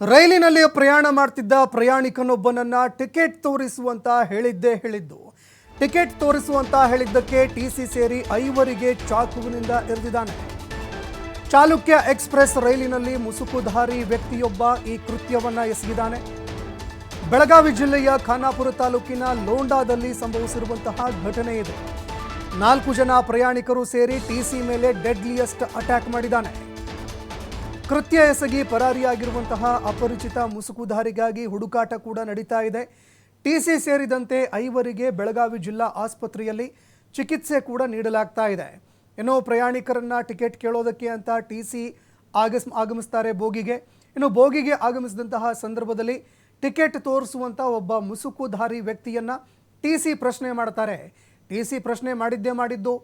ರೈಲಿನಲ್ಲಿ ಪ್ರಯಾಣ ಮಾಡ್ತಿದ್ದ ಪ್ರಯಾಣಿಕನೊಬ್ಬನನ್ನ ಟಿಕೆಟ್ ತೋರಿಸುವಂತ ಹೇಳಿದ್ದು ಟಿಕೆಟ್ ತೋರಿಸುವಂತ ಹೇಳಿದ್ದಕ್ಕೆ ಟಿಸಿ ಸೇರಿ 5 ಚಾಕುವಿನಿಂದ ಇರಿದಿದ್ದಾನೆ. ಚಾಲುಕ್ಯ ಎಕ್ಸ್‌ಪ್ರೆಸ್ ರೈಲಿನಲ್ಲಿ ಮುಸುಕುಧಾರಿ ವ್ಯಕ್ತಿಯೊಬ್ಬ ಈ ಕೃತ್ಯವನ್ನ ಎಸಗಿದ್ದಾನೆ. ಬೆಳಗಾವಿ ಜಿಲ್ಲೆಯ ಖಾನಾಪುರ ತಾಲೂಕಿನ ಲೋಂಡಾದಲ್ಲಿ ಸಂಭವಿಸಿರುವಂತಹ ಘಟನೆ ಇದು. 4 ಜನ ಪ್ರಯಾಣಿಕರು ಸೇರಿ ಟಿಸಿ ಮೇಲೆ ಡೆಡ್ಲಿಯೆಸ್ಟ್ ಅಟ್ಯಾಕ್ ಮಾಡಿದ್ದಾನೆ. ಕೃತ್ಯ ಎಸಗಿ ಪರಾರಿಯಾಗಿರುವಂತಹ ಅಪರಿಚಿತ ಮುಸುಕುಧಾರಿಗಾಗಿ ಹುಡುಕಾಟ ಕೂಡ ನಡೀತಾ ಇದೆ. ಟಿಸಿ ಸೇರಿದಂತೆ 5 ಬೆಳಗಾವಿ ಜಿಲ್ಲಾ ಆಸ್ಪತ್ರೆಯಲ್ಲಿ ಚಿಕಿತ್ಸೆ ಕೂಡ ನೀಡಲಾಗ್ತಾ ಇದೆ. ಇನ್ನು ಪ್ರಯಾಣಿಕರನ್ನ ಟಿಕೆಟ್ ಕೇಳೋದಕ್ಕೆ ಅಂತ ಟಿಸಿ ಆಗಮಿಸ್ತಾರೆ ಬೋಗಿಗೆ. ಇನ್ನು ಬೋಗಿಗೆ ಆಗಮಿಸಿದಂತಹ ಸಂದರ್ಭದಲ್ಲಿ ಟಿಕೆಟ್ ತೋರಿಸುವಂತ ಒಬ್ಬ ಮುಸುಕುಧಾರಿ ವ್ಯಕ್ತಿಯನ್ನ ಟಿಸಿ ಪ್ರಶ್ನೆ ಮಾಡ್ತಾರೆ. ಟಿಸಿ ಪ್ರಶ್ನೆ ಮಾಡಿದ್ದು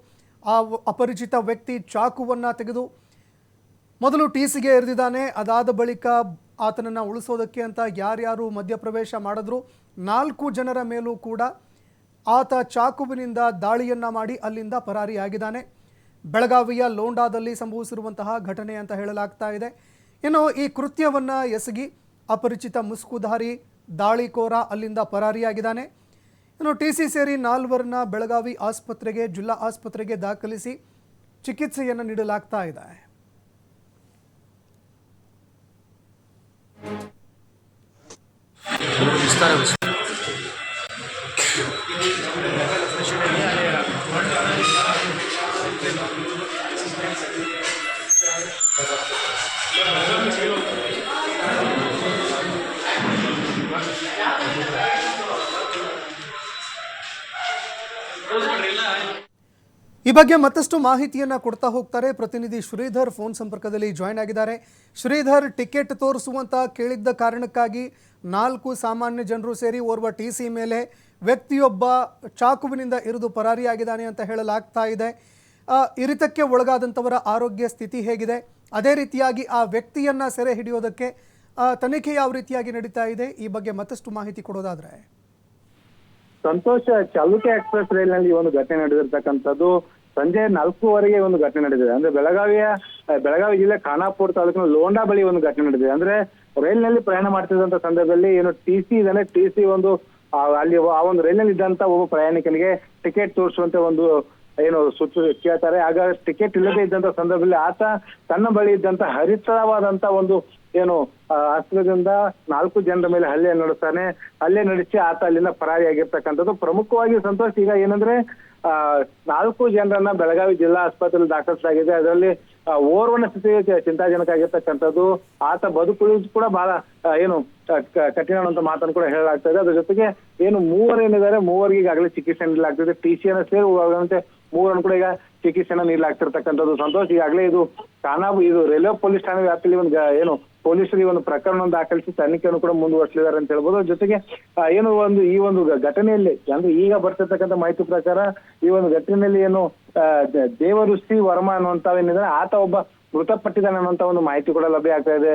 ಆ ಅಪರಿಚಿತ ವ್ಯಕ್ತಿ ಚಾಕುವನ್ನ ತೆಗೆದು ಮೊದಲು ಟಿಸಿಗೆ ಎರೆದಿದ್ದಾನೆ. ಅದಾದ ಬಳಿಕ ಆತನನ್ನು ಉಳಿಸೋದಕ್ಕೆ ಅಂತ ಯಾರ್ಯಾರು ಮಧ್ಯಪ್ರವೇಶ ಮಾಡಿದ್ರು 4 ಜನರ ಮೇಲೂ ಕೂಡ ಆತ ಚಾಕುವಿನಿಂದ ದಾಳಿಯನ್ನ ಮಾಡಿ ಅಲ್ಲಿಂದ ಪರಾರಿಯಾಗಿದ್ದಾನೆ. ಬೆಳಗಾವಿಯ ಲೋಂಡಾದಲ್ಲಿ ಸಂಭವಿಸಿರುವಂತಹ ಘಟನೆ ಅಂತ ಹೇಳಲಾಗ್ತಾ ಇದೆ. ಇನ್ನು ಈ ಕೃತ್ಯವನ್ನ ಎಸಗಿ ಅಪರಿಚಿತ ಮುಸುಕುಧಾರಿ ದಾಳಿಕೋರ ಅಲ್ಲಿಂದ ಪರಾರಿಯಾಗಿದ್ದಾನೆ. ಇನ್ನು ಟಿಸಿ ಸೇರಿ 4ರನ್ನ ಬೆಳಗಾವಿ ಆಸ್ಪತ್ರೆಗೆ ಜಿಲ್ಲಾ ಆಸ್ಪತ್ರೆಗೆ ದಾಖಲಿಸಿ ಚಿಕಿತ್ಸೆಯನ್ನು ನೀಡಲಾಗ್ತಾ ಇದೆ. ಈ ಬಗ್ಗೆ ಮತ್ತಷ್ಟು ಮಾಹಿತಿಯನ್ನು ಕೊಡ್ತಾ ಹೋಗ್ತಾರೆ ಪ್ರತಿನಿಧಿ ಶ್ರೀಧರ್ ಫೋನ್ ಸಂಪರ್ಕದಲ್ಲಿ ಜಾಯಿನ್ ಆಗಿದ್ದಾರೆ. ಶ್ರೀಧರ್, ಟಿಕೆಟ್ ತೋರಿಸುವಂತ ಕೇಳಿದ್ದ ಕಾರಣಕ್ಕಾಗಿ 4 ಸಾಮಾನ್ಯ ಜನರು ಸೇರಿ ಓರ್ವ ಟಿಸಿ ಮೇಲೆ ವ್ಯಕ್ತಿಯೊಬ್ಬ ಚಾಕುವಿನಿಂದ ಇರಿದು ಪರಾರಿಯಾಗಿದ್ದಾನೆ ಅಂತ ಹೇಳಲಾಗ್ತಾ ಇದೆ. ಇರಿತಕ್ಕೆ ಒಳಗಾದಂಥವರ ಆರೋಗ್ಯ ಸ್ಥಿತಿ ಹೇಗಿದೆ? ಅದೇ ರೀತಿಯಾಗಿ ಆ ವ್ಯಕ್ತಿಯನ್ನ ಸೆರೆ ಹಿಡಿಯೋದಕ್ಕೆ ತನಿಖೆ ಯಾವ ರೀತಿಯಾಗಿ ನಡೀತಾ ಇದೆ? ಈ ಬಗ್ಗೆ ಮತ್ತಷ್ಟು ಮಾಹಿತಿ ಕೊಡೋದಾದ್ರೆ. ಸಂತೋಷ, ಚಾಲುಕ್ಯ ಎಕ್ಸ್‌ಪ್ರೆಸ್ ರೈಲಿನಲ್ಲಿ ಒಂದು ಘಟನೆ ನಡೆದಿರ್ತಕ್ಕಂಥದ್ದು ಸಂಜೆ 4:15 ಒಂದು ಘಟನೆ ನಡೆದಿದೆ. ಅಂದ್ರೆ ಬೆಳಗಾವಿ ಜಿಲ್ಲೆ ಖಾನಾಪುರ ತಾಲೂಕಿನ ಲೋಂಡಾ ಬಳಿ ಒಂದು ಘಟನೆ ನಡೆದಿದೆ. ಅಂದ್ರೆ ರೈಲಿನಲ್ಲಿ ಪ್ರಯಾಣ ಮಾಡ್ತಿದ್ದಂತ ಸಂದರ್ಭದಲ್ಲಿ ಏನು ಟಿಸಿ ಇದ್ದಾನೆ, ಟಿಸಿ ಅಲ್ಲಿ ಆ ಒಂದು ರೈಲಿನಲ್ಲಿ ಇದ್ದಂತ ಒಬ್ಬ ಪ್ರಯಾಣಿಕನಿಗೆ ಟಿಕೆಟ್ ತೋರಿಸುವಂತೆ ಒಂದು ಏನು ಕೇಳ್ತಾರೆ. ಆಗ ಟಿಕೆಟ್ ಇಲ್ಲದೆ ಇದ್ದಂತ ಸಂದರ್ಭದಲ್ಲಿ ಆತ ತನ್ನ ಬಳಿ ಇದ್ದಂತ ಹರಿತವಾದಂತ ಒಂದು ಏನು ಅಸ್ತ್ರದಿಂದ 4 ಜನರ ಮೇಲೆ ಹಲ್ಲೆ ನಡೆಸಿ ಆತ ಅಲ್ಲಿಂದ ಪರಾರಿಯಾಗಿರ್ತಕ್ಕಂಥದ್ದು. ಪ್ರಮುಖವಾಗಿ ಸಂತೋಷ್, ಈಗ ಏನಂದ್ರೆ 4 ಜನರನ್ನ ಬೆಳಗಾವಿ ಜಿಲ್ಲಾ ಆಸ್ಪತ್ರೆಯಲ್ಲಿ ದಾಖಲಿಸಲಾಗಿದೆ. ಅದರಲ್ಲಿ ಓರ್ವನ ಸ್ಥಿತಿ ಚಿಂತಾಜನಕ ಆಗಿರ್ತಕ್ಕಂಥದ್ದು. ಆತ ಬದುಕುಳಿದು ಕೂಡ ಬಹಳ ಏನು ಕಠಿಣ ಅಂತ ಮಾತನ್ನು ಕೂಡ ಹೇಳಲಾಗ್ತಾ ಇದೆ. ಅದ್ರ ಜೊತೆಗೆ ಏನು 3 ಏನಿದ್ದಾರೆ, 3ರಿಗೆ ಈಗಾಗಲೇ ಚಿಕಿತ್ಸೆ ನೀಡಲಾಗ್ತಿದೆ. ಟಿಸಿಯನ್ನು ಸೇರಿ 3ರನ್ನು ಕೂಡ ಈಗ ಚಿಕಿತ್ಸೆನ ನೀಡಲಾಗ್ತಿರ್ತಕ್ಕಂಥದ್ದು. ಸಂತೋಷ್, ಈಗಾಗಲೇ ಇದು ರೈಲ್ವೆ ಪೊಲೀಸ್ ಠಾಣೆ ವ್ಯಾಪ್ತಿಯಲ್ಲಿ ಏನು ಪೊಲೀಸರು ಒಂದು ಪ್ರಕರಣವನ್ನು ದಾಖಲಿಸಿ ತನಿಖೆಯನ್ನು ಕೂಡ ಮುಂದುವರಿಸಲಿದ್ದಾರೆ ಅಂತ ಹೇಳ್ಬೋದು. ಜೊತೆಗೆ ಈ ಒಂದು ಘಟನೆಯಲ್ಲಿ ಅಂದ್ರೆ ಈಗ ಬರ್ತಿರ್ತಕ್ಕಂಥ ಮಾಹಿತಿ ಪ್ರಕಾರ ಈ ಒಂದು ಘಟನೆಯಲ್ಲಿ ಏನು ದೇವಋಷಿ ವರ್ಮಾ ಅನ್ನುವಂತ ಆತ ಒಬ್ಬ ಮೃತಪಟ್ಟಿದ್ದಾನೆ ಅನ್ನುವಂತ ಒಂದು ಮಾಹಿತಿ ಕೂಡ ಲಭ್ಯ ಆಗ್ತಾ ಇದೆ.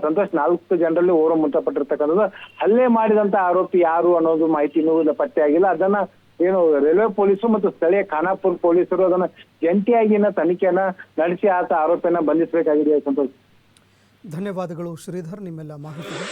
ಸಂತೋಷ್, 4 ಜನರಲ್ಲಿ ಓರ್ವ ಮೃತಪಟ್ಟಿರ್ತಕ್ಕಂಥದ್ದು. ಹಲ್ಲೆ ಮಾಡಿದಂತ ಆರೋಪಿ ಯಾರು ಅನ್ನೋದು ಮಾಹಿತಿ ಇನ್ನೂ ಪತ್ತೆ ಆಗಿಲ್ಲ. ಅದನ್ನ ಏನು ರೈಲ್ವೆ ಪೊಲೀಸರು ಮತ್ತು ಸ್ಥಳೀಯ ಖಾನಾಪುರ ಪೊಲೀಸರು ಅದನ್ನ ಜಂಟಿಯಾಗಿ ತನಿಖೆಯನ್ನ ನಡೆಸಿ ಆತ ಆರೋಪಿಯನ್ನ ಬಂಧಿಸಬೇಕಾಗಿದೆ. ಸಂತೋಷ್, ಧನ್ಯವಾದಗಳು ಶ್ರೀಧರ್ ನಿಮ್ಮೆಲ್ಲ ಮಾಹಿತಿಗೆ.